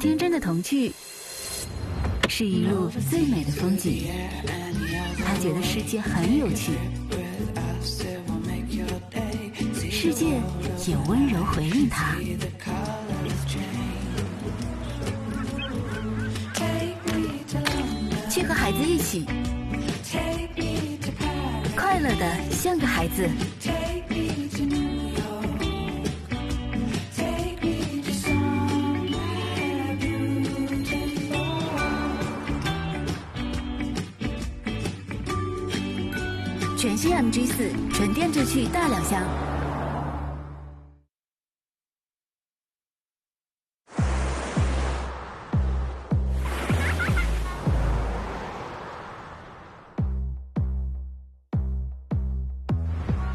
天真的童趣是一路最美的风景，他觉得世界很有趣，世界也温柔回应他。去和孩子一起，快乐的像个孩子。全新 MG4 纯电智趣大两厢。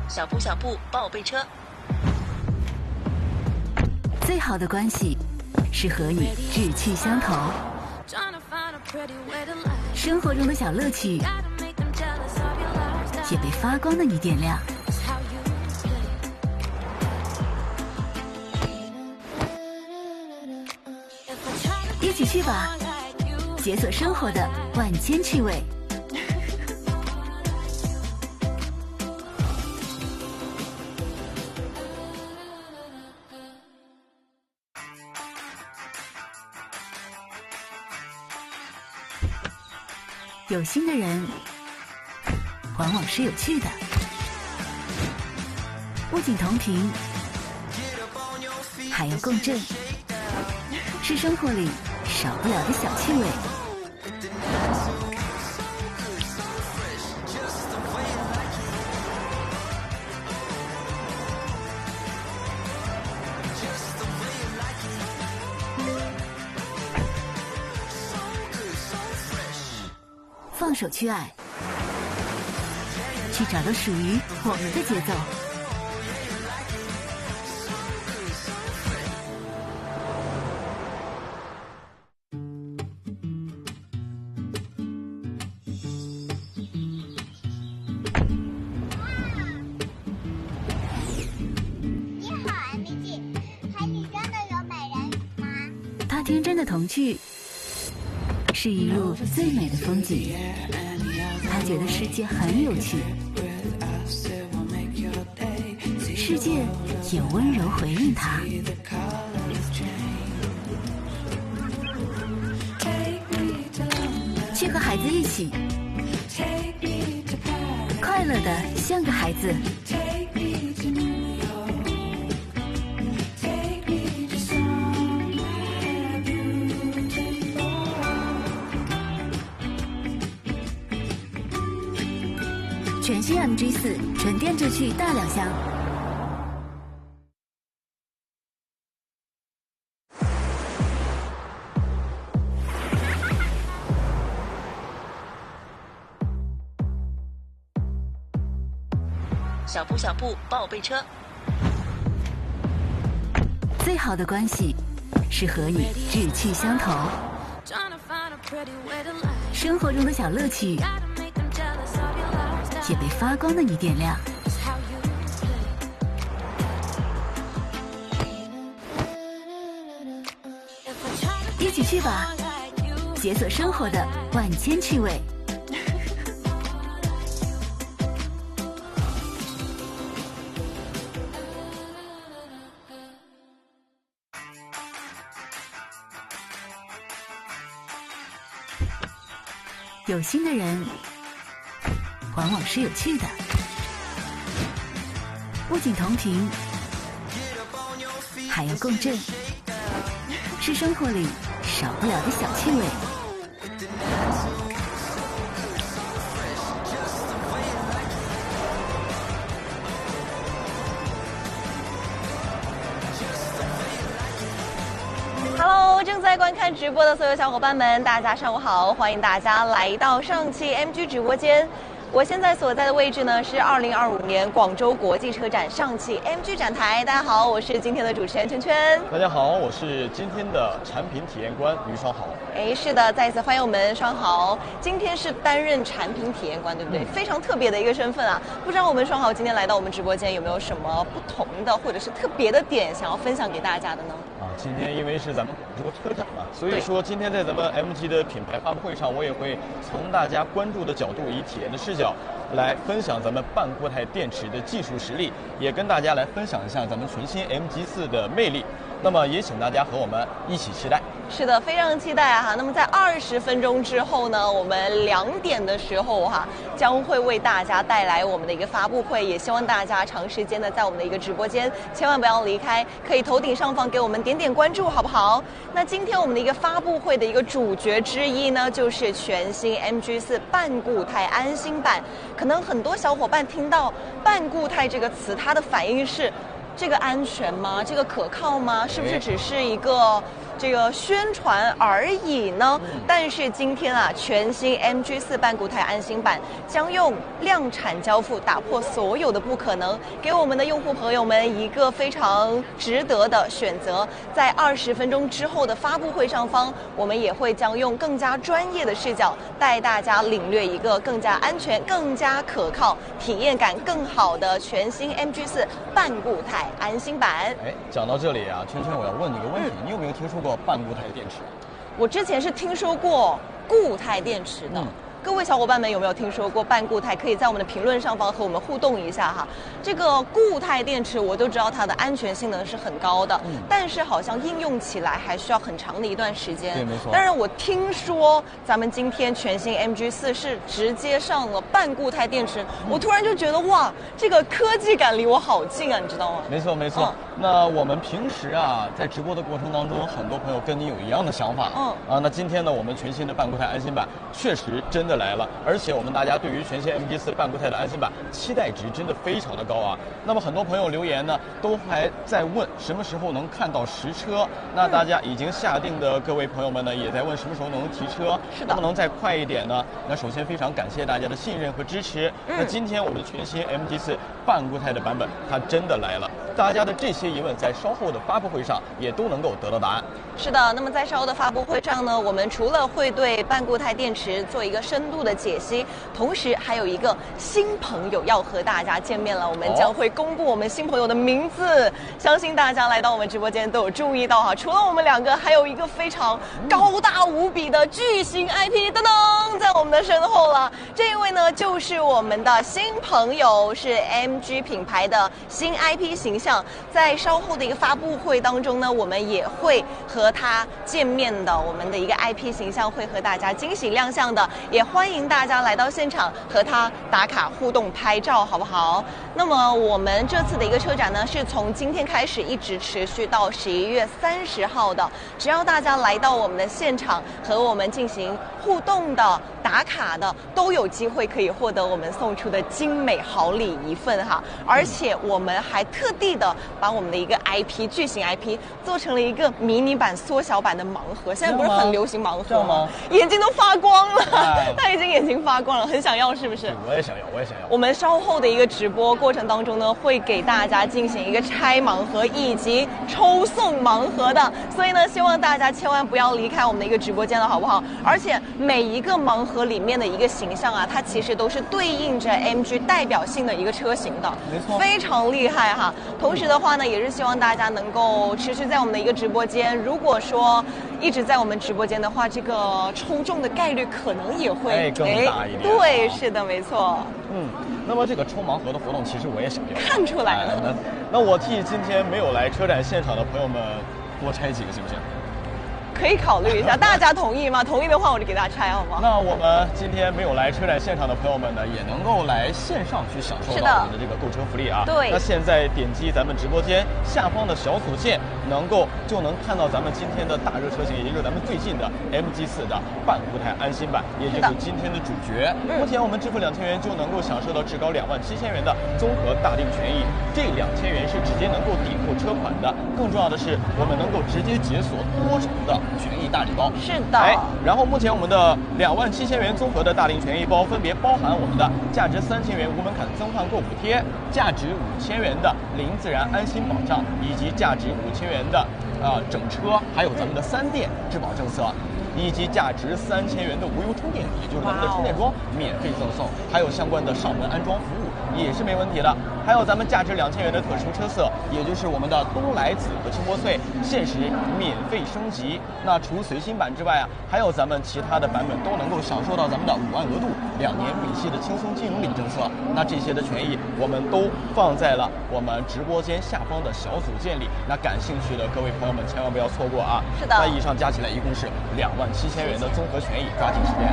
小布小布宝贝车，最好的关系是和你志趣相投，生活中的小乐趣也被发光的你点亮。一起去吧，解锁生活的万千趣味。有心的人往往是有趣的，不仅同频，还要共振，是生活里少不了的小趣味。放手去爱，去找到属于我们的节奏。你好 ，MG， 海里真的有美人鱼吗？他天真的童趣是一路最美的风景，他觉得世界很有趣，世界也温柔回应他。去和孩子一起，快乐的像个孩子。全新 MG4 纯电智趣大两厢。小布小布宝贝车，最好的关系是和你志趣相投，生活中的小乐趣也被发光的你点亮。一起去吧，解锁生活的万千趣味。有心的人往往是有趣的，不仅同频，还要共振，是生活里少不了的小趣味。Hello， 正在观看直播的所有小伙伴们，大家上午好！欢迎大家来到上汽 MG 直播间。我现在所在的位置呢是2025年广州国际车展上汽 MG 展台。大家好，我是今天的主持人圈圈。大家好，我是今天的产品体验官于双豪。哎，是的，再一次欢迎我们双豪。今天是担任产品体验官，对不对？非常特别的一个身份啊！不知道我们双豪今天来到我们直播间有没有什么不同的或者是特别的点想要分享给大家的呢？今天因为是咱们广州车展嘛，所以说今天在咱们 MG 的品牌发布会上，我也会从大家关注的角度，以体验的视角来分享咱们半固态电池的技术实力，也跟大家来分享一下咱们全新 MG4的魅力。那么也请大家和我们一起期待。是的，非常期待啊！那么在20分钟之后呢，我们2点的时候将会为大家带来我们的一个发布会，也希望大家长时间的在我们的一个直播间，千万不要离开，可以头顶上方给我们点点关注，好不好？那今天我们的一个发布会的一个主角之一呢，就是全新 MG4半固态安心版。可能很多小伙伴听到半固态这个词，它的反应是：这个安全吗？这个可靠吗？是不是只是一个这个宣传而已呢？但是今天全新 MG4半固态安心版将用量产交付打破所有的不可能，给我们的用户朋友们一个非常值得的选择。在20分钟之后的发布会上方，我们也会将用更加专业的视角带大家领略一个更加安全、更加可靠、体验感更好的全新 MG4半固态安心版。讲到这里啊，圈圈，我要问你个问题，你有没有听说过半固态电池？我之前是听说过固态电池的。各位小伙伴们有没有听说过半固态？可以在我们的评论上方和我们互动一下哈。这个固态电池我都知道它的安全性能是很高的，但是好像应用起来还需要很长的一段时间。对，没错。但是我听说咱们今天全新 MG4是直接上了半固态电池，我突然就觉得哇，这个科技感离我好近啊，你知道吗？没错没错。那我们平时在直播的过程当中，很多朋友跟你有一样的想法。那今天呢，我们全新的半固态安心版确实真的来了，而且我们大家对于全新 MG4半固态的安心版期待值真的非常的高啊。那么很多朋友留言呢，都还在问什么时候能看到实车。那大家已经下定的各位朋友们呢，也在问什么时候能提车，能不能再快一点呢？那首先非常感谢大家的信任和支持。那今天我们全新 MG4半固态的版本它真的来了，大家的这些疑问在稍后的发布会上也都能够得到答案。是的，那么在稍后的发布会上呢，我们除了会对半固态电池做一个深度的解析，同时还有一个新朋友要和大家见面了，我们将会公布我们新朋友的名字。相信大家来到我们直播间都有注意到除了我们2个，还有一个非常高大无比的巨型 IP 噔噔在我们的身后了。这一位呢，就是我们的新朋友，是 MG 品牌的新 IP 形象。在稍后的一个发布会当中呢，我们也会和他见面的，我们的一个 IP 形象会和大家惊喜亮相的，也欢迎大家来到现场和他打卡互动拍照，好不好？那么我们这次的一个车展呢，是从今天开始一直持续到11月30号的，只要大家来到我们的现场和我们进行互动的、打卡的，都有机会可以获得我们送出的精美好礼一份哈。而且我们还特地的把我们的一个 IP 巨型 IP 做成了一个迷你版、缩小版的盲盒。现在不是很流行盲盒吗？眼睛都发光了，他已经眼睛发光了，很想要是不是？我也想要，我也想要。我们稍后的一个直播过程当中呢，会给大家进行一个拆盲盒以及抽送盲盒的，所以呢，希望大家千万不要离开我们的一个直播间了，好不好？而且每一个盲盒里面的一个形象它其实都是对应着 MG 代表性的一个车型的，没错，非常厉害哈。同时的话呢，也是希望大家能够持续在我们的一个直播间。如果说一直在我们直播间的话，这个抽中的概率可能也会更大一点。对，是的，没错。那么这个抽盲盒的活动，其实我也想要。看出来了。那我替今天没有来车展现场的朋友们多拆几个，行不行？可以考虑一下，大家同意吗？同意的话，我就给大家拆，好吗？那我们今天没有来车展现场的朋友们呢，也能够来线上去享受到我们的这个购车福利啊。对。那现在点击咱们直播间下方的小组件，就能看到咱们今天的大热车型，也就是咱们最近的 MG4的半固态安心版，也就是今天的主角。目前我们支付2000元就能够享受到至高27000元的综合大定权益，这2000元是直接能够抵付车款的。更重要的是，我们能够直接解锁多重的权益大礼包。是的。然后目前我们的27000元综合的大定权益包，分别包含我们的价值3000元无门槛增换购补贴，价值5000元的零自燃安心保障，以及价值5000元的整车，还有咱们的3电质保政策，以及价值3000元的无忧充电，也就是咱们的充电桩免费赠送，还有相关的上门安装服务也是没问题的。还有咱们价值2000元的特殊车色，也就是我们的东来紫和青波翠，限时免费升级。那除随心版之外啊，还有咱们其他的版本都能够享受到咱们的5万额度、2年免息的轻松金融领政策。那这些的权益我们都放在了我们直播间下方的小组件里。那感兴趣的各位朋友们千万不要错过啊！是的，那以上加起来一共是27000元的综合权益，抓紧时间。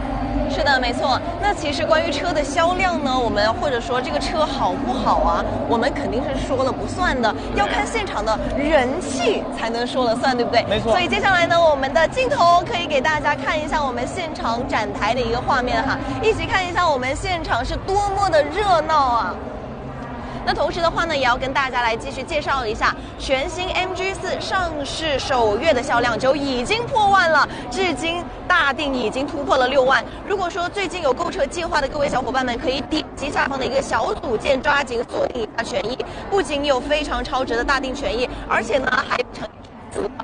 是的，没错。那其实关于车的销量呢，我们或者说这个车好不好啊，我们肯定是说了不算的，要看现场的人气才能说了算，对不对？没错。所以接下来呢，我们的镜头可以给大家看一下我们现场展台的一个画面哈，一起看一下我们现场是多么的热闹啊！那同时的话呢，也要跟大家来继续介绍一下全新 MG4 上市首月的销量就已经破万了，至今大定已经突破了6万。如果说最近有购车计划的各位小伙伴们，可以点击下方的一个小组件，抓紧锁定一下权益。不仅有非常超值的大定权益，而且呢还有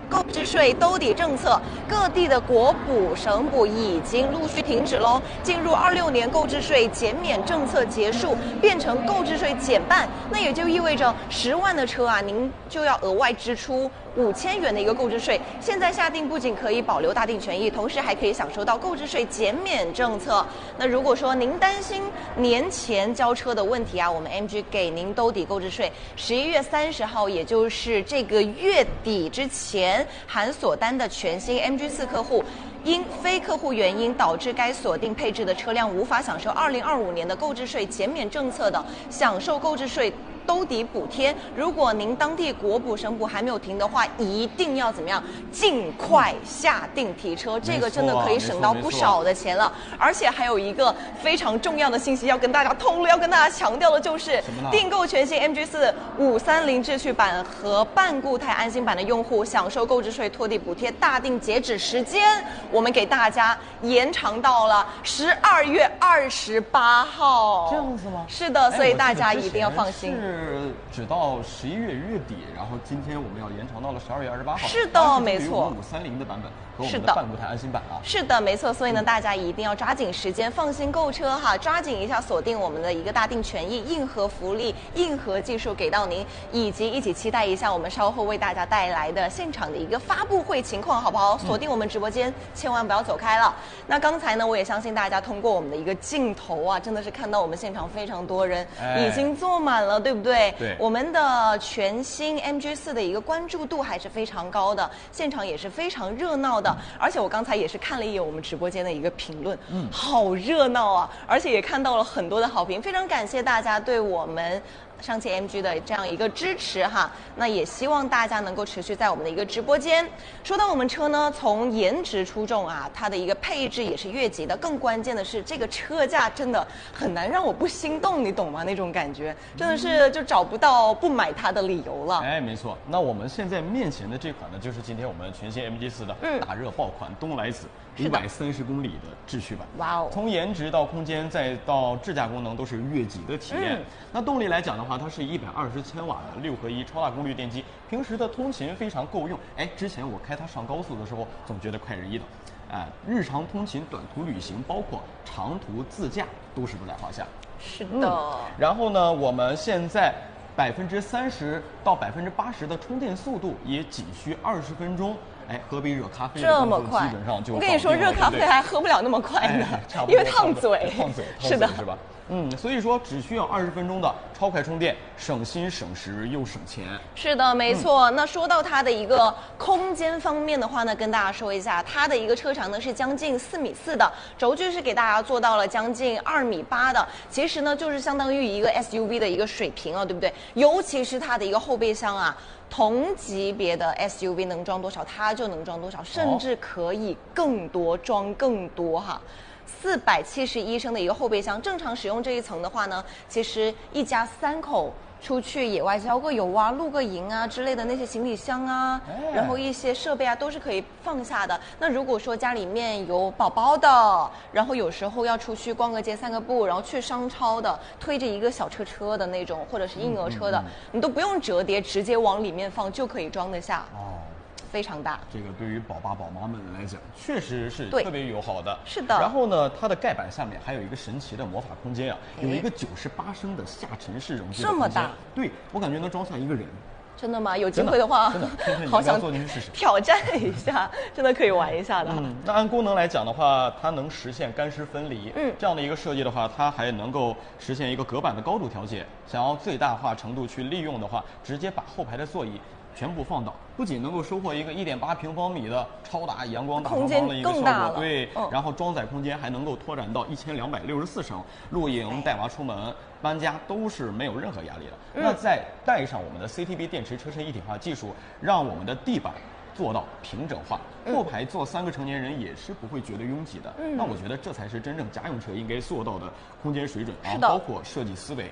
购置税兜底政策，各地的国补、省补已经陆续停止喽。进入26年购置税减免政策结束，变成购置税减半，那也就意味着10万的车啊，您就要额外支出5000元的一个购置税。现在下定不仅可以保留大定权益，同时还可以享受到购置税减免政策。那如果说您担心年前交车的问题啊，我们 MG 给您兜底购置税。11月30号，也就是这个月底之前，含锁单的全新 MG4 客户，因非客户原因导致该锁定配置的车辆无法享受2025年的购置税减免政策的，享受购置税兜底补贴。如果您当地国补、省补还没有停的话，一定要怎么样？尽快下定提车，这个真的可以省到不少的钱了。而且还有一个非常重要的信息要跟大家透露，要跟大家强调的就是，订购全新 MG4 530智趣版和半固态安心版的用户，享受购置税托底补贴大定截止时间，我们给大家延长到了12月28号。这样子吗？是的，所以大家一定要放心。是只到11月月底，然后今天我们要延长到了12月28号。是的，没错。530的版本和我们的半固态安心版啊。是的，没错。所以呢，大家一定要抓紧时间，放心购车哈，抓紧一下锁定我们的一个大定权益、硬核福利、硬核技术给到您，以及一起期待一下我们稍后为大家带来的现场的一个发布会情况，好不好？锁定我们直播间，千万不要走开了。那刚才呢，我也相信大家通过我们的一个镜头啊，真的是看到我们现场非常多人已经坐满了，对不对？对，我们的全新 MG4的一个关注度还是非常高的，现场也是非常热闹的。而且我刚才也是看了一眼我们直播间的一个评论，好热闹啊！而且也看到了很多的好评，非常感谢大家对我们上汽 MG 的这样一个支持哈。那也希望大家能够持续在我们的一个直播间。说到我们车呢，从颜值出众啊，它的一个配置也是越级的，更关键的是这个车价真的很难让我不心动，你懂吗？那种感觉真的是就找不到不买它的理由了。哎，没错。那我们现在面前的这款呢，就是今天我们全新 MG4 的大热爆款东来紫530公里的智趣版。哇哦！从颜值到空间再到智驾功能都是越级的体验。那动力来讲的话，它是120千瓦的6合1超大功率电机，平时的通勤非常够用。哎，之前我开它上高速的时候，总觉得快人一等。日常通勤、短途旅行，包括长途自驾，都是不在话下。是的。然后呢，我们现在30%到80%的充电速度，也仅需20分钟。哎，喝杯热咖啡这么快，基本上就我跟你说，热咖啡还喝不了那么快呢，因为烫嘴。是的，是吧？所以说只需要20分钟的超快充电，省心省时又省钱。是的，没错。那说到它的一个空间方面的话呢，跟大家说一下，它的一个车长呢是将近4.4米的，轴距是给大家做到了将近2.8米的，其实呢就是相当于一个 SUV 的一个水平啊，对不对？尤其是它的一个后备箱啊。同级别的 SUV 能装多少，它就能装多少，甚至可以更多装更多哈。471升的一个后备箱，正常使用这一层的话呢，其实一家3口出去野外郊个游啊、露个营啊之类的那些行李箱啊，然后一些设备啊都是可以放下的。那如果说家里面有宝宝的，然后有时候要出去逛个街、散个步，然后去商超的，推着一个小车的那种，或者是婴儿车的，你都不用折叠，直接往里面放就可以装得下。非常大。这个对于宝爸宝妈们来讲，确实是特别友好的。是的。然后呢，它的盖板下面还有一个神奇的魔法空间啊，有一个98升的下沉式容积的空间。这么大？对，我感觉能装下一个人。真的吗？有机会的话，真的，好想坐进去试试，挑战一下，真的可以玩一下的。那按功能来讲的话，它能实现干湿分离。这样的一个设计的话，它还能够实现一个隔板的高度调节。想要最大化程度去利用的话，直接把后排的座椅全部放倒，不仅能够收获一个1.8平方米的超大阳光大长方的一个效果，对，然后装载空间还能够拓展到1264升，露营、带娃出门、搬家都是没有任何压力的。那再带上我们的 CTB 电池车身一体化技术，让我们的地板做到平整化，后排坐3个成年人也是不会觉得拥挤的。那我觉得这才是真正家用车应该做到的空间水准啊，包括设计思维。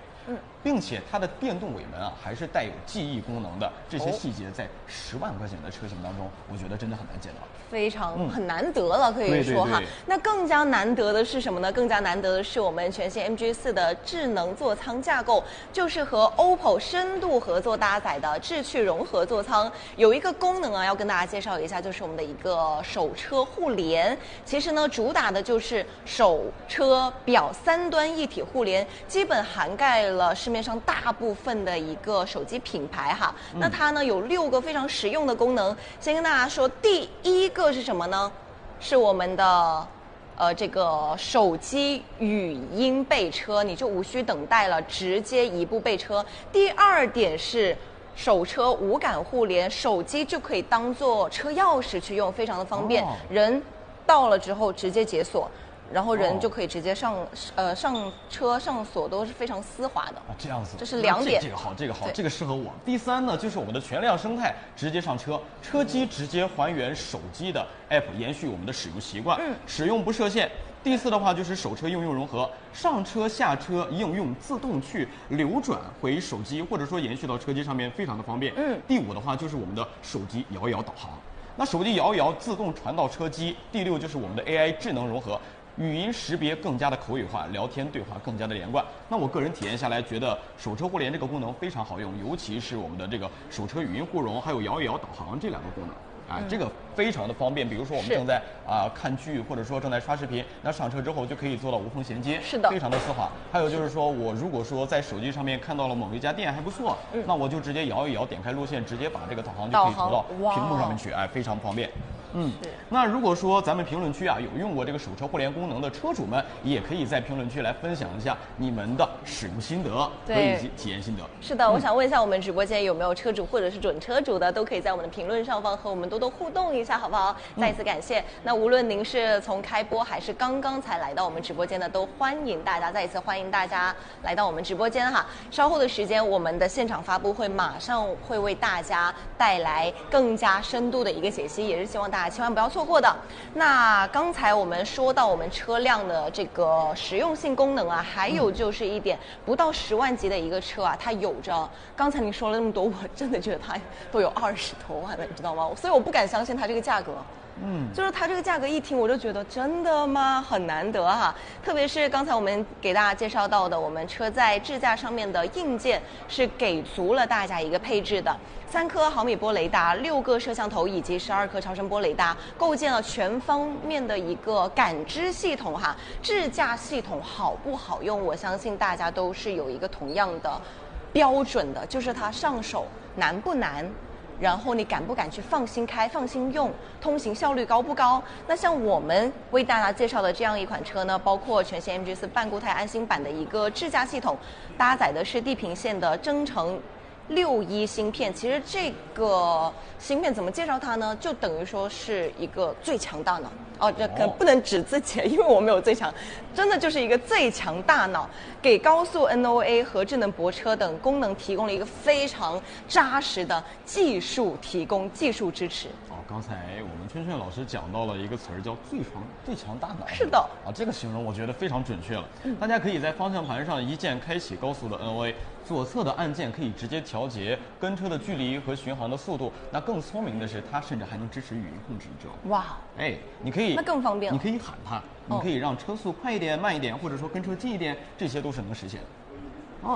并且它的电动尾门啊，还是带有记忆功能的。这些细节在10万块钱的车型当中，我觉得真的很难见到，非常很难得了，可以说哈。那更加难得的是什么呢？更加难得的是我们全新 MG4的智能座舱架构，就是和 OPPO 深度合作搭载的智趣融合座舱。有一个功能啊，要跟大家介绍一下，就是我们的一个手车互联。其实呢，主打的就是手车表3端一体互联，基本涵盖了市面上大部分的一个手机品牌哈。那它呢有6个非常实用的功能，先跟大家说，第一个是什么呢？是我们的这个手机语音备车，你就无需等待了，直接一步备车。第二点是手车无感互联，手机就可以当做车钥匙去用，非常的方便。人到了之后直接解锁，然后人就可以直接上车上锁，都是非常丝滑的。这样子，这是2点。这个好，这个好，这个适合我。第3呢，就是我们的全量生态直接上车，车机直接还原手机的 app， 延续我们的使用习惯，使用不设限。第4的话就是手车应用融合，上车下车应用自动去流转回手机，或者说延续到车机上面，非常的方便。第5的话就是我们的手机摇一摇导航，那手机摇一摇自动传到车机。第6就是我们的 AI 智能融合，语音识别更加的口语化，聊天对话更加的连贯。那我个人体验下来，觉得手车互联这个功能非常好用，尤其是我们的这个手车语音互融，还有摇一摇导航这2个功能。这个非常的方便。比如说我们正在看剧，或者说正在刷视频，那上车之后就可以做到无缝衔接，是的，非常的丝滑。还有就是说我如果说在手机上面看到了某一家店还不错，那我就直接摇一摇，点开路线，直接把这个导航就可以投到屏幕上面去，非常方便。那如果说咱们评论区有用过这个手车互联功能的车主们，也可以在评论区来分享一下你们的使用心得和以及体验心得。是的，我想问一下我们直播间有没有车主或者是准车主的，都可以在我们的评论上方和我们多多互动一下，好不好？再一次感谢。那无论您是从开播还是刚刚才来到我们直播间的，都欢迎大家，再一次欢迎大家来到我们直播间哈。稍后的时间，我们的现场发布会马上会为大家带来更加深度的一个解析，也是希望大家千万不要错过的。那刚才我们说到我们车辆的这个实用性功能还有就是一点，不到10万级的一个车它有着，刚才你说了那么多，我真的觉得它都有20多万了，你知道吗？所以我不敢相信它这个价格。就是它这个价格一听我就觉得真的吗？很难得哈。特别是刚才我们给大家介绍到的，我们车载支架上面的硬件是给足了大家一个配置的，3颗毫米波雷达、6个摄像头以及12颗超声波雷达，构建了全方面的一个感知系统哈。支架系统好不好用，我相信大家都是有一个同样的标准的，就是它上手难不难，然后你敢不敢去放心开、放心用，通行效率高不高？那像我们为大家介绍的这样一款车呢，包括全新 MG4 半固态安心版的一个智驾系统，搭载的是地平线的增程61芯片。其实这个芯片怎么介绍它呢？就等于说是一个最强大脑这可不能指自己，因为我没有最强，真的就是一个最强大脑，给高速 NOA 和智能泊车等功能提供了一个非常扎实的技术支持。刚才我们圈圈老师讲到了一个词儿叫最强大脑。是的这个形容我觉得非常准确了。大家可以在方向盘上一键开启高速的 NOA， 左侧的按键可以直接调节跟车的距离和巡航的速度。那更聪明的是，它甚至还能支持语音控制，你知道吗？哇，你可以，那更方便了。你可以喊它，你可以让车速快一点、慢一点，或者说跟车近一点，这些都是能实现的。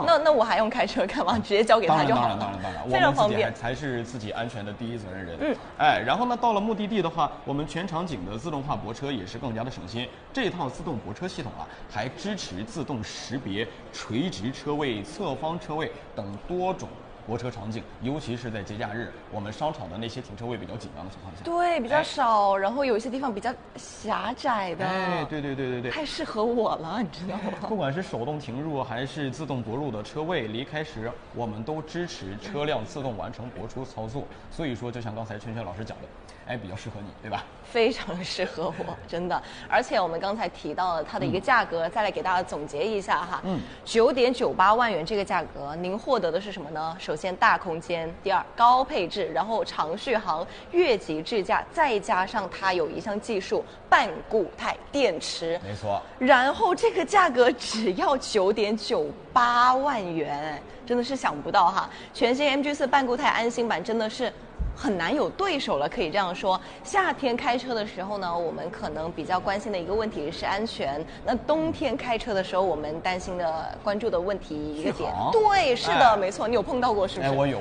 那我还用开车干嘛？直接交给他就好了。当然，非常方便，才是自己安全的第一责任人。哎，然后呢，到了目的地的话，我们全场景的自动化泊车也是更加的省心。这套自动泊车系统啊，还支持自动识别垂直车位、侧方车位等多种泊车场景，尤其是在节假日，我们商场的那些停车位比较紧张的情况下，对，比较少，然后有一些地方比较狭窄的，哎，对，太适合我了，你知道吗？不管是手动停入还是自动泊入的车位，离开时我们都支持车辆自动完成泊出操作。所以说，就像刚才圈圈老师讲的，哎，比较适合你，对吧？非常适合我，真的。而且我们刚才提到了它的一个价格，再来给大家总结一下哈。9.98万元这个价格，您获得的是什么呢？首先大空间，第二高配置，然后长续航、越级智驾，再加上它有一项技术半固态电池。没错。然后这个价格只要9.98万元，真的是想不到哈。全新 MG4 半固态安心版真的是很难有对手了，可以这样说。夏天开车的时候呢，我们可能比较关心的一个问题是安全。那冬天开车的时候，我们担心的、关注的问题一个点，对，是的，没错，你有碰到过是不是？哎，我有，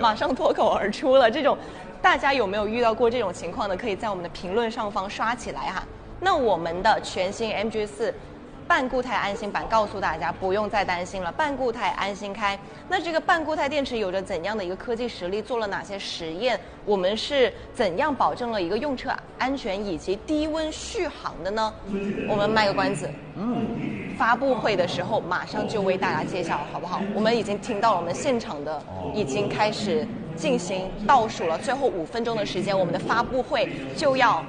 马上脱口而出了。这种，大家有没有遇到过这种情况呢？可以在我们的评论上方刷起来哈。那我们的全新 MG4。半固态安心版告诉大家不用再担心了，半固态安心开。那这个半固态电池有着怎样的一个科技实力？做了哪些实验？我们是怎样保证了一个用车安全以及低温续航的呢？我们卖个关子，发布会的时候马上就为大家揭晓，好不好？我们已经听到了，我们现场的已经开始进行倒数了，最后5分钟的时间，我们的发布会就要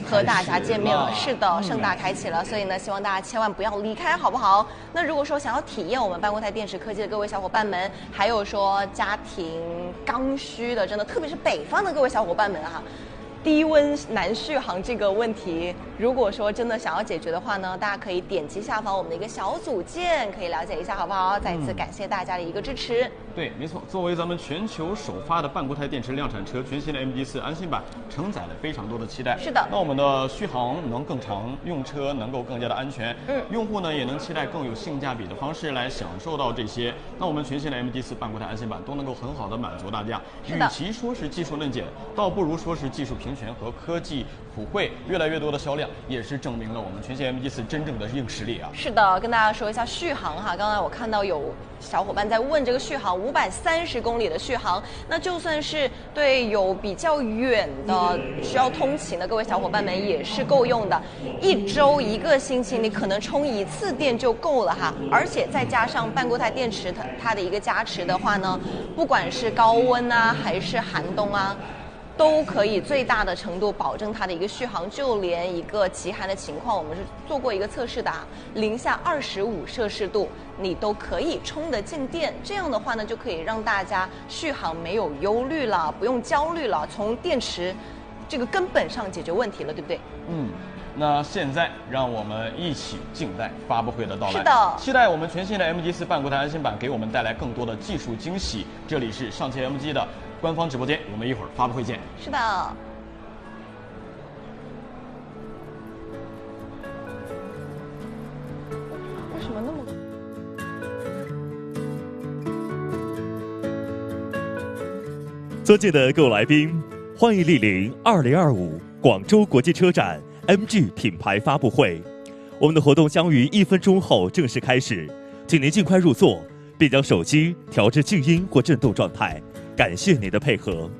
和大家见面了。是的，盛大开启了，所以呢，希望大家千万不要离开，好不好？那如果说想要体验我们半固态电池科技的各位小伙伴们，还有说家庭刚需的，真的特别是北方的各位小伙伴们哈，低温难续航这个问题，如果说真的想要解决的话呢，大家可以点击下方我们的一个小组件，可以了解一下，好不好？再次感谢大家的一个支持。对，没错，作为咱们全球首发的半固态电池量产车，全新的 MG4 安心版承载了非常多的期待。是的，那我们的续航能更长，用车能够更加的安全，用户呢也能期待更有性价比的方式来享受到这些。那我们全新的 MG4 半固态安心版都能够很好的满足大家。与其说是技术嫩检，倒不如说是技术平权和科技普惠。越来越多的销量也是证明了我们全新 MG4 真正的硬实力啊。是的，跟大家说一下续航哈，刚才我看到有小伙伴在问这个续航，530公里的续航，那就算是对有比较远的需要通勤的各位小伙伴们也是够用的，1周1个星期你可能充1次电就够了哈，而且再加上半固态电池它的一个加持的话呢，不管是高温啊还是寒冬啊，都可以最大的程度保证它的一个续航，就连一个极寒的情况，我们是做过一个测试的，零下25摄氏度，你都可以充得进电。这样的话呢，就可以让大家续航没有忧虑了，不用焦虑了，从电池这个根本上解决问题了，对不对？那现在让我们一起静待发布会的到来。是的，期待我们全新的 MG4 半固态安心版给我们带来更多的技术惊喜。这里是上汽 MG 的官方直播间，我们一会儿发布会见。是的。为什么那么？尊敬的各位来宾，欢迎莅临2025广州国际车展 MG 品牌发布会。我们的活动将于1分钟后正式开始，请您尽快入座，并将手机调至静音或震动状态。感谢您的配合。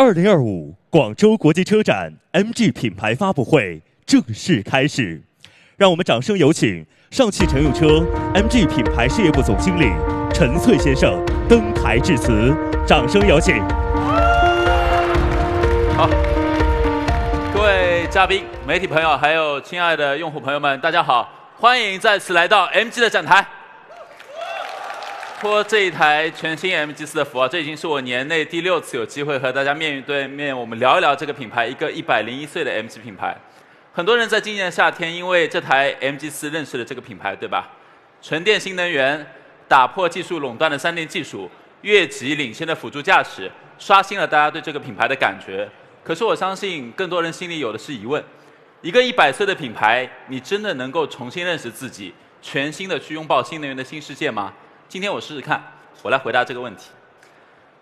2025广州国际车展 MG 品牌发布会正式开始，让我们掌声有请上汽乘用车 MG 品牌事业部总经理陈翠先生登台致辞，掌声有请。好，各位嘉宾、媒体朋友，还有亲爱的用户朋友们，大家好，欢迎再次来到 MG 的展台。托这一台全新 MG4的福啊，这已经是我年内第6次有机会和大家面对面，我们聊一聊这个品牌，一个101岁的 MG 品牌。很多人在今年的夏天，因为这台 MG4认识了这个品牌，对吧？纯电新能源，打破技术垄断的3电技术，越级领先的辅助驾驶，刷新了大家对这个品牌的感觉。可是我相信，更多人心里有的是疑问：一个100岁的品牌，你真的能够重新认识自己，全新的去拥抱新能源的新世界吗？今天我试试看，我来回答这个问题。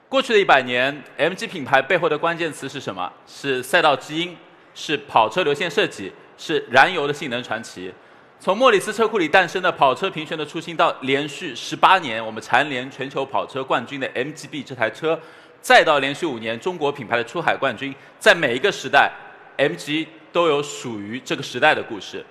过去的100年 ，MG 品牌背后的关键词是什么？是赛道基因，是跑车流线设计，是燃油的性能传奇。从莫里斯车库里诞生的跑车评选的初心，到连续18年我们蝉联全球跑车冠军的 MGB 这台车，再到连续5年中国品牌的出海冠军，在每一个时代 ，MG 都有属于这个时代的故事。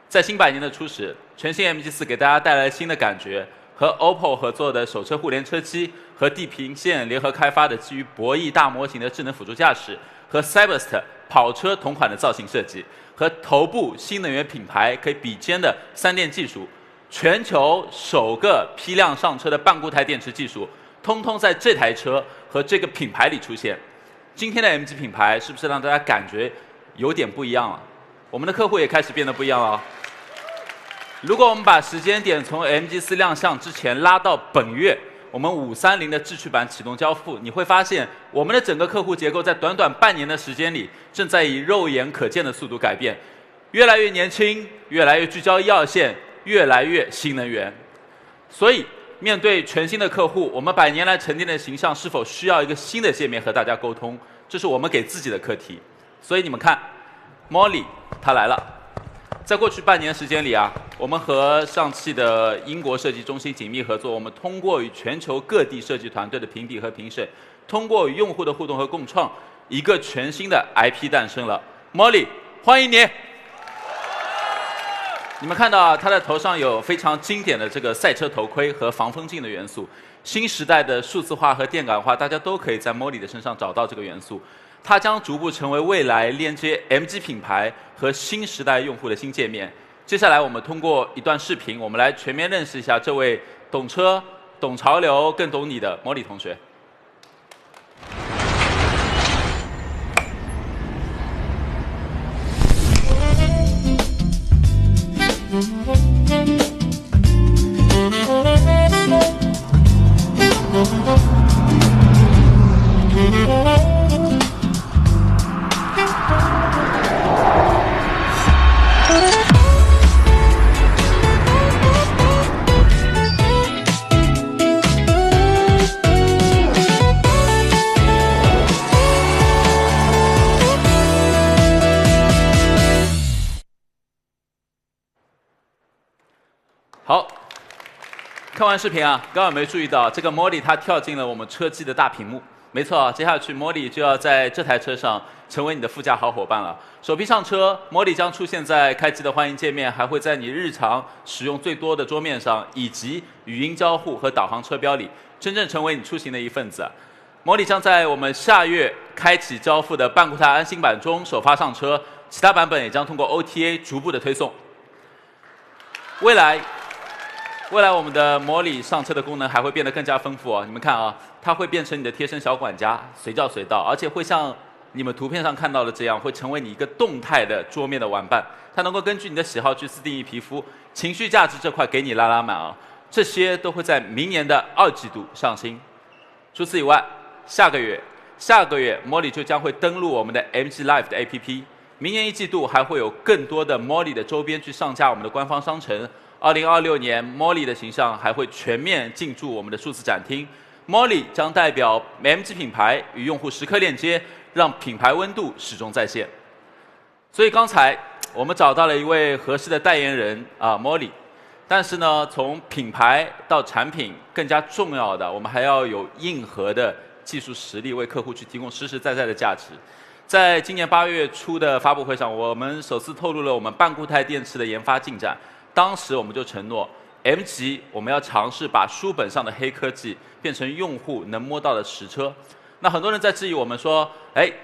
在新100年的初始，全新 MG4 给大家带来新的感觉。和 OPPO 合作的手车互联车机，和地平线联合开发的基于博弈大模型的智能辅助驾驶，和 Cyberster 跑车同款的造型设计，和头部新能源品牌可以比肩的3电技术，全球首个批量上车的半固态电池技术，通通在这台车和这个品牌里出现。今天的 MG 品牌是不是让大家感觉有点不一样了？我们的客户也开始变得不一样了。如果我们把时间点从 MG4 亮相之前拉到本月，我们530的智驱版启动交付，你会发现我们的整个客户结构在短短半年的时间里，正在以肉眼可见的速度改变，越来越年轻，越来越聚焦1、2线，越来越新能源。所以，面对全新的客户，我们100年来沉淀的形象是否需要一个新的界面和大家沟通？这是我们给自己的课题。所以你们看 ，Molly 她来了。在过去半年时间里啊，我们和上汽的英国设计中心紧密合作，我们通过与全球各地设计团队的评比和评审，通过与用户的互动和共创，一个全新的 IP 诞生了。Molly， 欢迎你！你们看到啊，它的头上有非常经典的这个赛车头盔和防风镜的元素。新时代的数字化和电感化，大家都可以在 Molly 的身上找到这个元素。它将逐步成为未来连接 MG 品牌和新时代用户的新界面。接下来，我们通过一段视频，我们来全面认识一下这位懂车、懂潮流、更懂你的Molly同学。好，看完视频啊，刚刚有没有注意到这个 Molly 它跳进了我们车机的大屏幕？没错啊，接下去 Molly 就要在这台车上成为你的副驾好伙伴了。首批上车 ，Molly 将出现在开机的欢迎界面，还会在你日常使用最多的桌面上，以及语音交互和导航车标里，真正成为你出行的一份子。Molly 将在我们下月开启交付的半固态安心版中首发上车，其他版本也将通过 OTA 逐步的推送。未来我们的Molly上车的功能还会变得更加丰富哦。你们看啊，它会变成你的贴身小管家，随叫随到，而且会像你们图片上看到的这样，会成为你一个动态的桌面的玩伴。它能够根据你的喜好去自定义皮肤，情绪价值这块给你拉满啊。这些都会在明年的2季度上新。除此以外，下个月Molly 就将会登陆我们的 MG Live 的 APP。明年1季度还会有更多的 Molly 的周边去上架我们的官方商城。2026年 ，Molly 的形象还会全面进驻我们的数字展厅。Molly 将代表 MG 品牌与用户时刻链接，让品牌温度始终在线。所以刚才我们找到了一位合适的代言人啊 ，Molly。但是呢，从品牌到产品，更加重要的，我们还要有硬核的技术实力为客户去提供实实在在的价值。在今年8月初的发布会上，我们首次透露了我们半固态电池的研发进展。当时我们就承诺 ，M 级我们要尝试把书本上的黑科技变成用户能摸到的实车。那很多人在质疑我们说，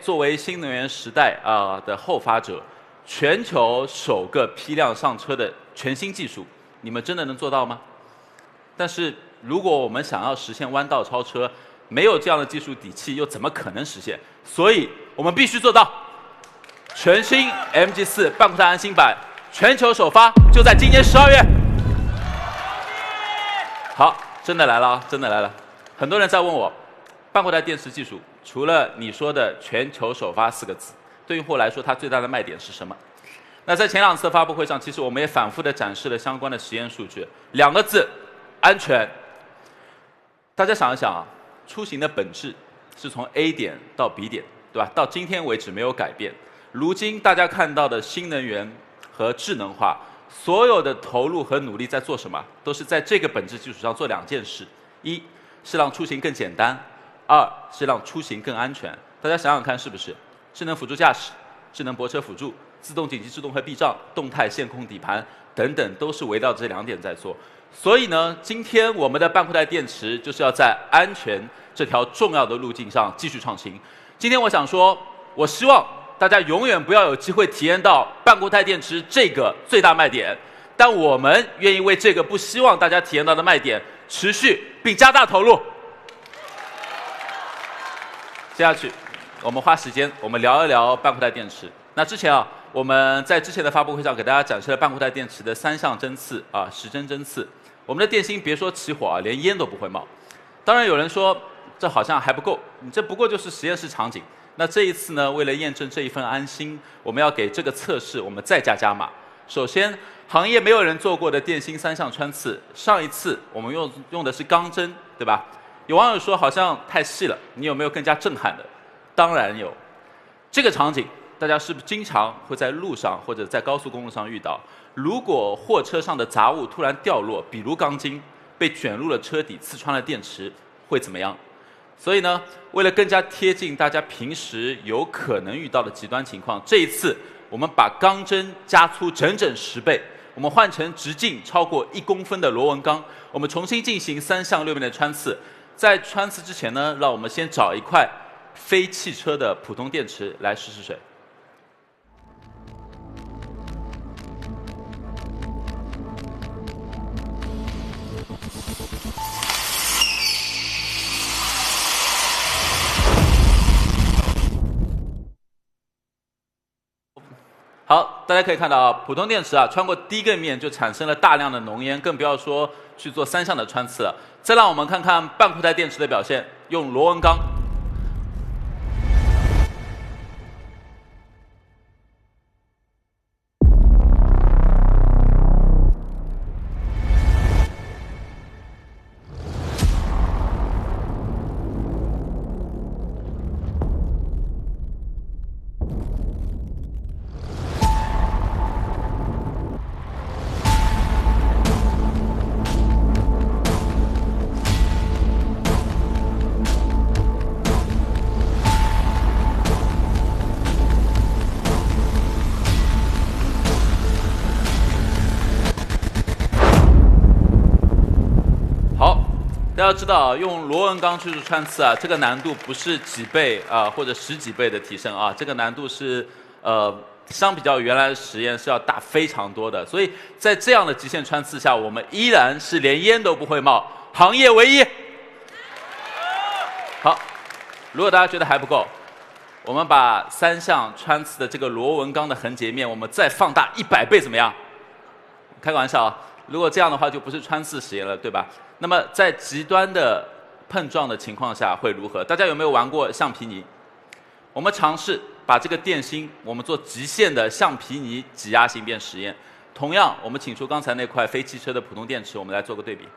作为新能源时代的后发者，全球首个批量上车的全新技术，你们真的能做到吗？但是如果我们想要实现弯道超车，没有这样的技术底气，又怎么可能实现？所以我们必须做到。全新 MG4 半固态安心版全球首发就在今年12月。好，真的来了啊，真的来了。很多人在问我，半固态电池技术除了你说的全球首发4个字，对用户来说它最大的卖点是什么？那在前2次发布会上，其实我们也反复的展示了相关的实验数据，2个字：安全。大家想一想啊，出行的本质是从 A 点到 B 点，对吧？到今天为止没有改变。如今大家看到的新能源和智能化，所有的投入和努力在做什么？都是在这个本质基础上做2件事：一是让出行更简单；2是让出行更安全。大家想想看，是不是？智能辅助驾驶、智能泊车辅助、自动紧急制动和避障、动态线控底盘等等，都是围绕这2点在做。所以呢，今天我们的半固态电池就是要在安全这条重要的路径上继续创新。今天我想说，我希望大家永远不要有机会体验到半固态电池这个最大卖点，但我们愿意为这个不希望大家体验到的卖点持续并加大投入。接下去，我们花时间，我们聊一聊半固态电池。那之前啊，我们在之前的发布会上给大家展示了半固态电池的3项针刺时针针刺。我们的电芯别说起火连烟都不会冒。当然有人说这好像还不够，你这不过就是实验室场景。那这一次呢，为了验证这一份安心，我们要给这个测试我们再加码。首先，行业没有人做过的电芯3项穿刺，上一次我们用的是钢针，对吧？有网友说好像太细了，你有没有更加震撼的？当然有。这个场景大家是不是经常会在路上或者在高速公路上遇到？如果货车上的杂物突然掉落，比如钢筋被卷入了车底，刺穿了电池，会怎么样？所以呢，为了更加贴近大家平时有可能遇到的极端情况，这一次我们把钢针加粗整整10倍，我们换成直径超过1公分的螺纹钢，我们重新进行3项6面的穿刺。在穿刺之前呢，让我们先找一块非汽车的普通电池来试水。好，大家可以看到啊，普通电池穿过第1个面就产生了大量的浓烟，更不要说去做3项的穿刺了。再让我们看看半固态电池的表现，用螺纹钢。大家要知道，用螺纹钢去做穿刺这个难度不是几倍或者10几倍的提升这个难度是相比较原来的实验是要大非常多的。所以在这样的极限穿刺下，我们依然是连烟都不会冒，行业唯一。好，如果大家觉得还不够，我们把3项穿刺的这个螺纹钢的横截面，我们再放大100倍，怎么样？开个玩笑啊！如果这样的话，就不是穿刺实验了，对吧？那么在极端的碰撞的情况下会如何？大家有没有玩过橡皮泥？我们尝试把这个电芯，我们做极限的橡皮泥挤压形变实验。同样，我们请出刚才那块非汽车的普通电池，我们来做个对比。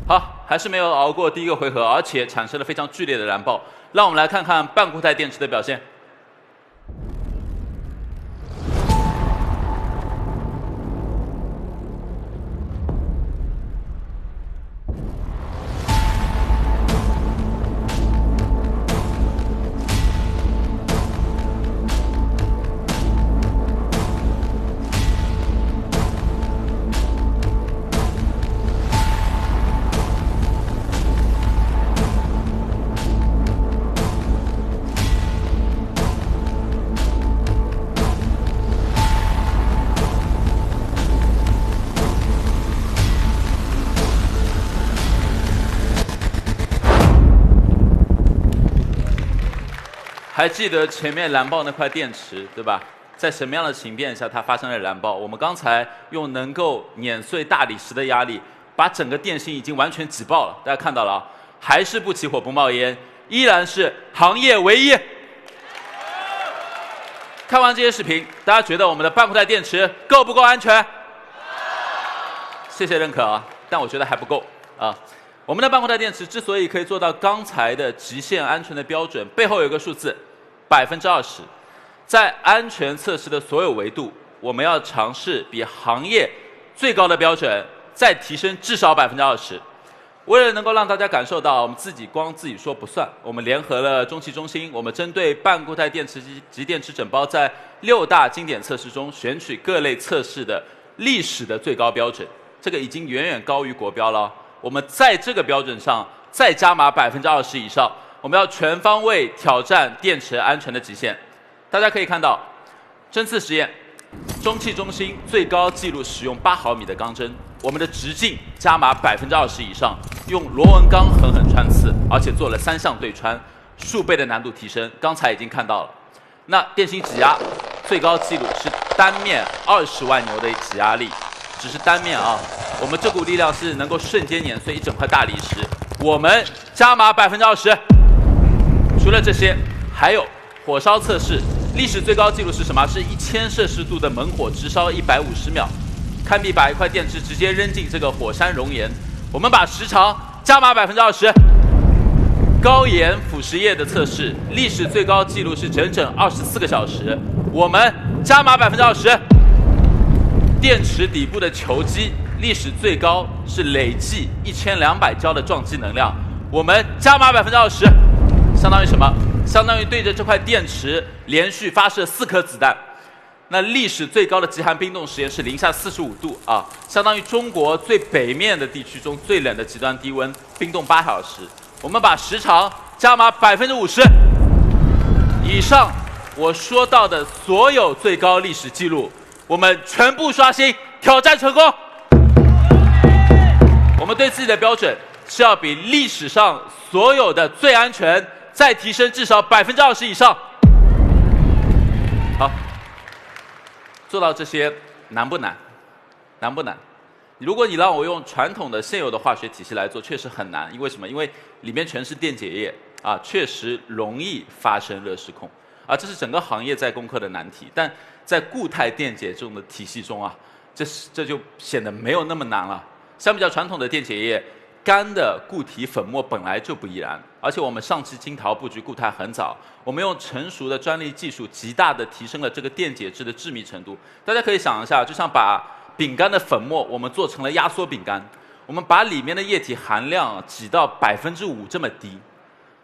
好，还是没有熬过第一个回合，而且产生了非常剧烈的燃爆。让我们来看看半固态电池的表现。还记得前面燃爆那块电池，对吧？在什么样的情变下它发生了燃爆？我们刚才用能够碾碎大理石的压力，把整个电芯已经完全挤爆了。大家看到了啊，还是不起火不冒烟，依然是行业唯一。看完这些视频，大家觉得我们的半固态电池够不够安全？谢谢认可啊，但我觉得还不够啊。我们的半固态电池之所以可以做到刚才的极限安全的标准，背后有一个数字，20%。在安全测试的所有维度，我们要尝试比行业最高的标准再提升至少20%。为了能够让大家感受到我们自己说不算，我们联合了中汽中心，我们针对半固态电池及电池整包在6大经典测试中选取各类测试的历史的最高标准，这个已经远远高于国标了。我们在这个标准上再加码20%以上，我们要全方位挑战电池安全的极限。大家可以看到，针刺实验，中汽中心最高纪录使用8毫米的钢针，我们的直径加码20%以上，用螺纹钢狠狠穿刺，而且做了3项对穿，数倍的难度提升。刚才已经看到了。那电芯挤压最高纪录是单面20万牛的挤压力。只是单面啊，我们这股力量是能够瞬间碾碎一整块大理石。我们加码20%。除了这些，还有火烧测试，历史最高纪录是什么？是1000摄氏度的猛火直烧150秒，堪比把一块电池直接扔进这个火山熔岩。我们把时长加码20%。高盐腐蚀液的测试，历史最高纪录是整整24个小时，我们加码20%。电池底部的球击，历史最高是累计1200焦的撞击能量，我们加码20%，相当于什么？相当于对着这块电池连续发射4颗子弹。那历史最高的极寒冰冻实验是-45度啊，相当于中国最北面的地区中最冷的极端低温，冰冻8小时。我们把时长加码50%。以上我说到的所有最高历史记录，我们全部刷新，挑战成功。我们对自己的标准是要比历史上所有的最安全再提升至少20%以上。好，做到这些难不难？难不难？如果你让我用传统的现有的化学体系来做，确实很难。因为什么？因为里面全是电解液啊，确实容易发生热失控啊，这是整个行业在攻克的难题。但在固态电解这种的体系中啊，这就显得没有那么难了。相比较传统的电解液，干的固体粉末本来就不易燃，而且我们上汽金陶布局固态很早，我们用成熟的专利技术，极大的提升了这个电解质的致密程度。大家可以想一下，就像把饼干的粉末我们做成了压缩饼干，我们把里面的液体含量挤到5%这么低，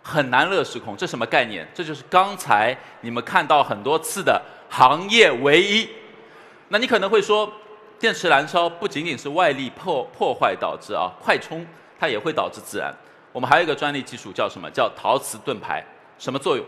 很难热失控。这什么概念？这就是刚才你们看到很多次的行业唯一。那你可能会说，电池燃烧不仅仅是外力破坏导致啊，快充它也会导致自燃。我们还有一个专利技术叫什么？叫陶瓷盾牌。什么作用？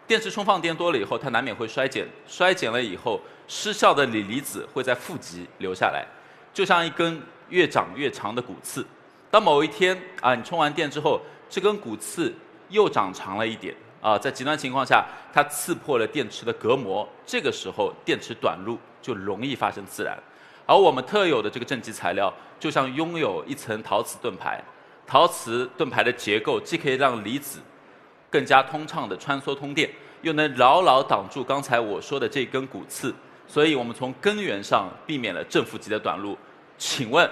电池充放电多了以后，它难免会衰减，衰减了以后，失效的锂离子会在负极留下来，就像一根越长越长的骨刺。当某一天啊，你充完电之后，这根骨刺又长长了一点啊，在极端情况下，它刺破了电池的隔膜，这个时候电池短路就容易发生自燃。而我们特有的这个正极材料，就像拥有一层陶瓷盾牌。陶瓷盾牌的结构既可以让离子更加通畅的穿梭通电，又能牢牢挡住刚才我说的这根骨刺，所以我们从根源上避免了正负极的短路。请问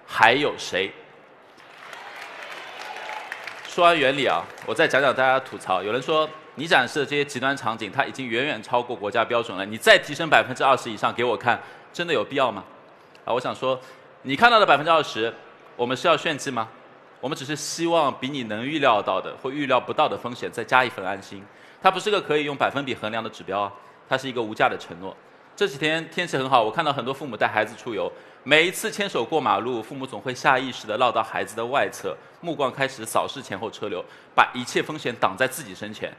还有谁？说完原理啊，我再讲讲大家吐槽。有人说你展示的这些极端场景，它已经远远超过国家标准了，你再提升20%以上给我看，真的有必要吗？啊，我想说，你看到的20%，我们是要炫技吗？我们只是希望比你能预料到的或预料不到的风险再加一份安心。它不是个可以用百分比衡量的指标啊，它是一个无价的承诺。这几天天气很好，我看到很多父母带孩子出游，每一次牵手过马路，父母总会下意识地绕到孩子的外侧，目光开始扫视前后车流，把一切风险挡在自己身前。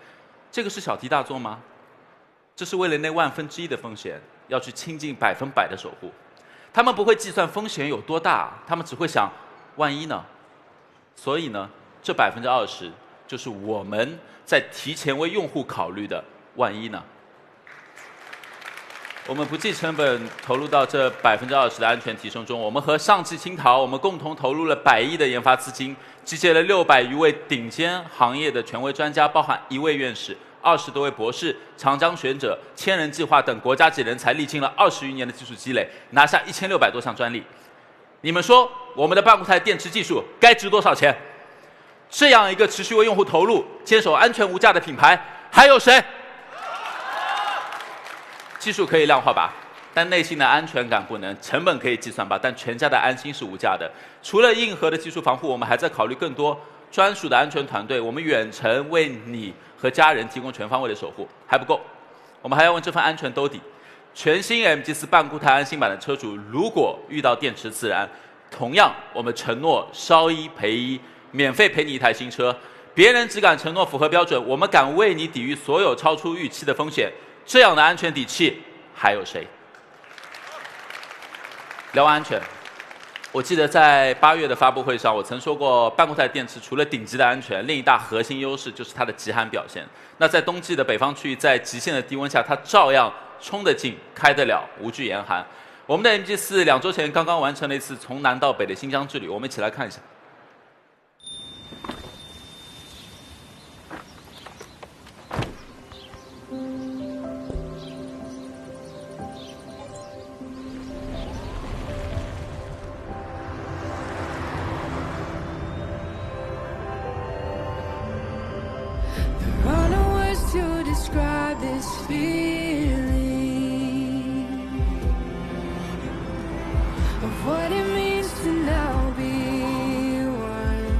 这个是小题大做吗？这是为了那1/1000的风险，要去倾尽100%的守护。他们不会计算风险有多大，他们只会想，万一呢？所以呢，这20%就是我们在提前为用户考虑的万一呢。我们不计成本投入到这20%的安全提升中，我们和上汽青陶，我们共同投入了100亿的研发资金，集结了600余位顶尖行业的权威专家，包含1位院士、20多位博士、长江学者、千人计划等国家级人才，历经了20余年的技术积累，拿下1600多项专利。你们说我们的半固态电池技术该值多少钱？这样一个持续为用户投入、坚守安全无价的品牌，还有谁？技术可以量化吧，但内心的安全感不能；成本可以计算吧，但全家的安心是无价的。除了硬核的技术防护，我们还在考虑更多专属的安全团队。我们远程为你和家人提供全方位的守护，还不够，我们还要问这份安全兜底。全新 MG4 半固态安心版的车主，如果遇到电池自燃，同样我们承诺烧一赔一，免费赔你一台新车。别人只敢承诺符合标准，我们敢为你抵御所有超出预期的风险。这样的安全底气还有谁？聊完安全，我记得在8月的发布会上，我曾说过，半固态电池除了顶级的安全，另一大核心优势就是它的极寒表现。那在冬季的北方区域，在极限的低温下，它照样冲得进、开得了，无惧严寒。我们的 MG4 2周前刚刚完成了一次从南到北的新疆之旅，我们一起来看一下。Describe this feeling of what it means to now be one.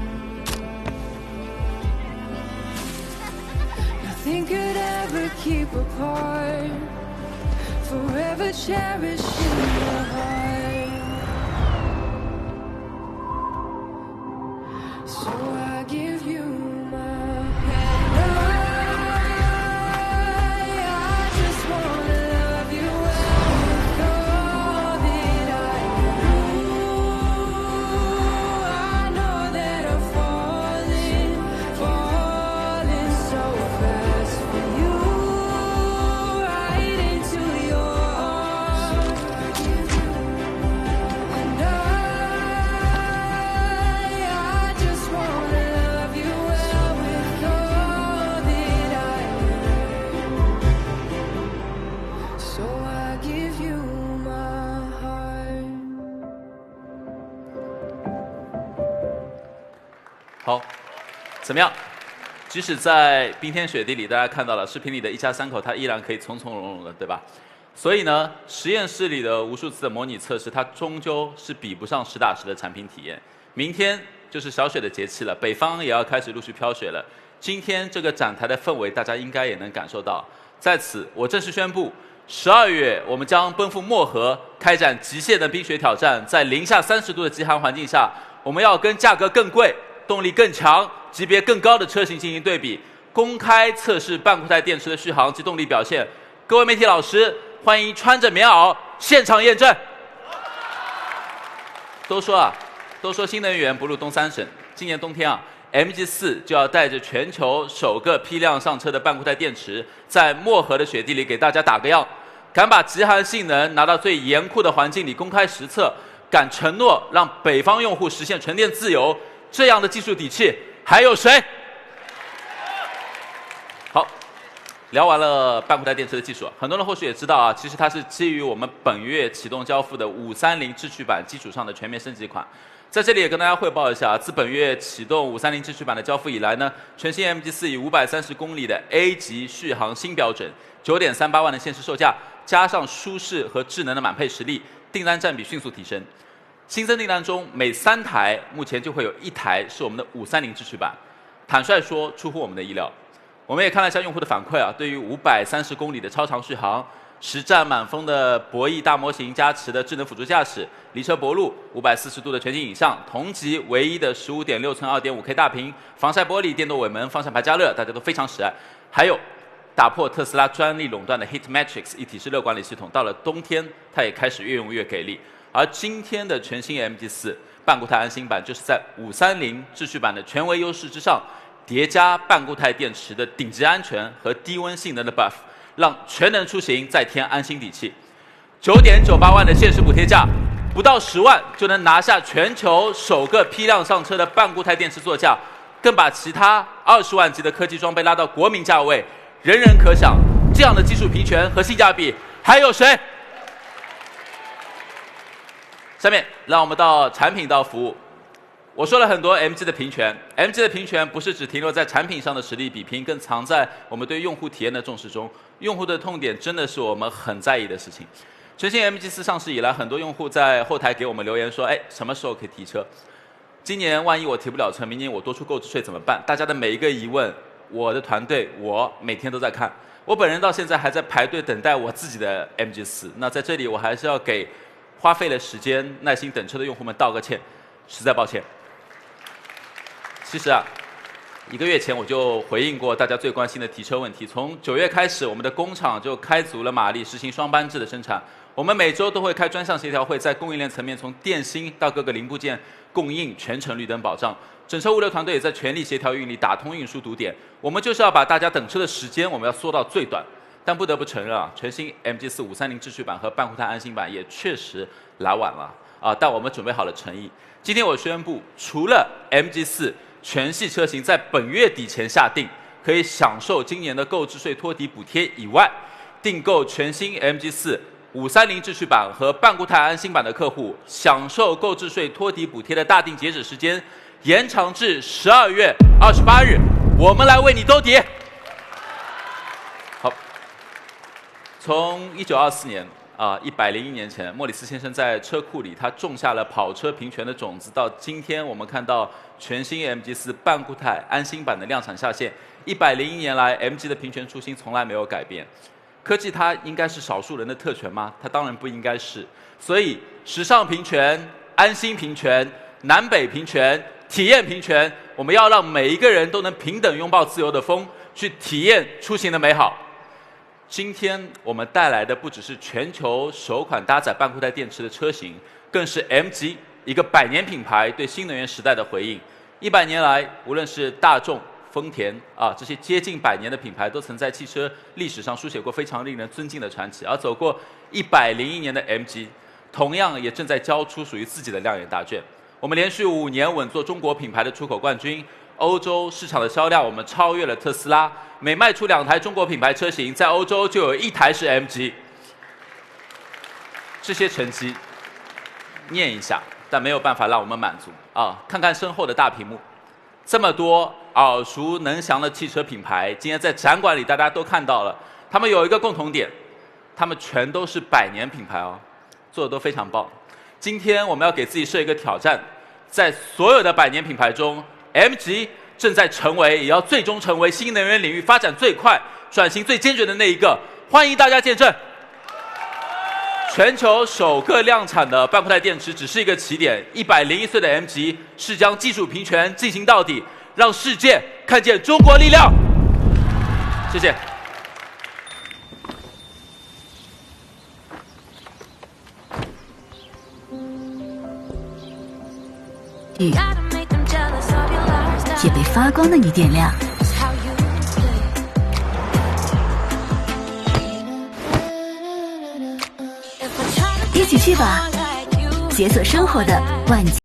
Nothing could ever keep apart, forever cherished in your heart. So I give you my hand.好，怎么样？即使在冰天雪地里，大家看到了视频里的一家3口，它依然可以从从容容的，对吧？所以呢，实验室里的无数次的模拟测试，它终究是比不上实打实的产品体验。明天就是小雪的节气了，北方也要开始陆续飘雪了。今天这个展台的氛围，大家应该也能感受到。在此，我正式宣布，12月我们将奔赴漠河，开展极限的冰雪挑战。在零下30度的极寒环境下，我们要跟价格更贵、动力更强、级别更高的车型进行对比，公开测试半固态电池的续航及动力表现。各位媒体老师，欢迎穿着棉袄现场验证。都说新能源不入东三省，今年冬天啊，MG4 就要带着全球首个批量上车的半固态电池，在漠河的雪地里给大家打个样。敢把极寒性能拿到最严酷的环境里公开实测，敢承诺让北方用户实现纯电自由，这样的技术底气还有谁？好，聊完了半固态电池的技术，很多人或许也知道啊，其实它是基于我们本月启动交付的530智驱版基础上的全面升级款。在这里也跟大家汇报一下，自本月启动530智驱版的交付以来呢，全新 MG4 以530公里的 A 级续航新标准，9.38万的限时售价，加上舒适和智能的满配实力，订单占比迅速提升。新增订单中，每3台目前就会有1台是我们的530智驱版。坦率说，出乎我们的意料。我们也看了一下用户的反馈啊，对于530公里的超长续航、实战满风的博弈大模型加持的智能辅助驾驶、离车泊路、540度的全景影像、同级唯一的15.6寸 2.5K 大屏、防晒玻璃、电动尾门、方向盘加热，大家都非常喜爱。还有打破特斯拉专利垄断的 HeatMatrix 一体式热管理系统，到了冬天它也开始越用越给力。而今天的全新 MG4 半固态安心版，就是在530智驱版的权威优势之上，叠加半固态电池的顶级安全和低温性能的 buff， 让全能出行再添安心底气。9.98万的限时补贴价，不到10万就能拿下全球首个批量上车的半固态电池座驾，更把其他20万级的科技装备拉到国民价位，人人可享。这样的技术平权和性价比，还有谁？下面让我们到产品到服务。我说了很多 MG 的平权 ，MG 的平权不是只停留在产品上的实力比拼，更藏在我们对用户体验的重视中。用户的痛点真的是我们很在意的事情。全新 MG4 上市以来，很多用户在后台给我们留言说：“哎，什么时候可以提车？今年万一我提不了车，明年我多出购置税怎么办？”大家的每一个疑问，我的团队我每天都在看。我本人到现在还在排队等待我自己的 MG4。那在这里，我还是要给花费了时间、耐心等车的用户们道个歉，实在抱歉。其实啊，1个月前我就回应过大家最关心的提车问题。从9月开始，我们的工厂就开足了马力，实行双班制的生产。我们每周都会开专项协调会，在供应链层面，从电芯到各个零部件供应全程绿灯保障。整车物流团队也在全力协调运力，打通运输堵点。我们就是要把大家等车的时间，我们要缩到最短。但不得不承认啊，全新 MG4 530智驱版和半固态安心版也确实来晚了啊，但我们准备好了诚意。今天我宣布，除了 MG4 全系车型在本月底前下定，可以享受今年的购置税托底补贴以外，订购全新 MG4 530智驱版和半固态安心版的客户，享受购置税托底补贴的大定截止时间延长至12月28日，我们来为你兜底。好，从1924年101年前，莫里斯先生在车库里他种下了跑车平权的种子，到今天我们看到全新 MG4 半固态安心版的量产下线。101年来 ，MG 的平权初心从来没有改变。科技它应该是少数人的特权吗？它当然不应该是。所以，时尚平权、安心平权、南北平权、体验平权，我们要让每一个人都能平等拥抱自由的风，去体验出行的美好。今天我们带来的不只是全球首款搭载半固态电池的车型，更是 MG 一个100年品牌对新能源时代的回应。100年来，无论是大众、丰田这些接近100年的品牌，都曾在汽车历史上书写过非常令人尊敬的传奇。而走过101年的 MG， 同样也正在交出属于自己的亮眼答卷。我们连续5年稳坐中国品牌的出口冠军，欧洲市场的销量我们超越了特斯拉，每卖出2台中国品牌车型，在欧洲就有1台是 MG。这些成绩念一下，但没有办法让我们满足看看身后的大屏幕，这么多耳熟能详的汽车品牌，今天在展馆里大家都看到了，他们有一个共同点，他们全都是100年品牌做的都非常棒。今天我们要给自己设一个挑战，在所有的100年品牌中 ，MG 正在成为，也要最终成为新能源领域发展最快、转型最坚决的那一个。欢迎大家见证！全球首个量产的半固态电池只是一个起点，101岁的 MG 是将技术平权进行到底，让世界看见中国力量。谢谢。也被发光的你点亮。一起去吧，解锁生活的万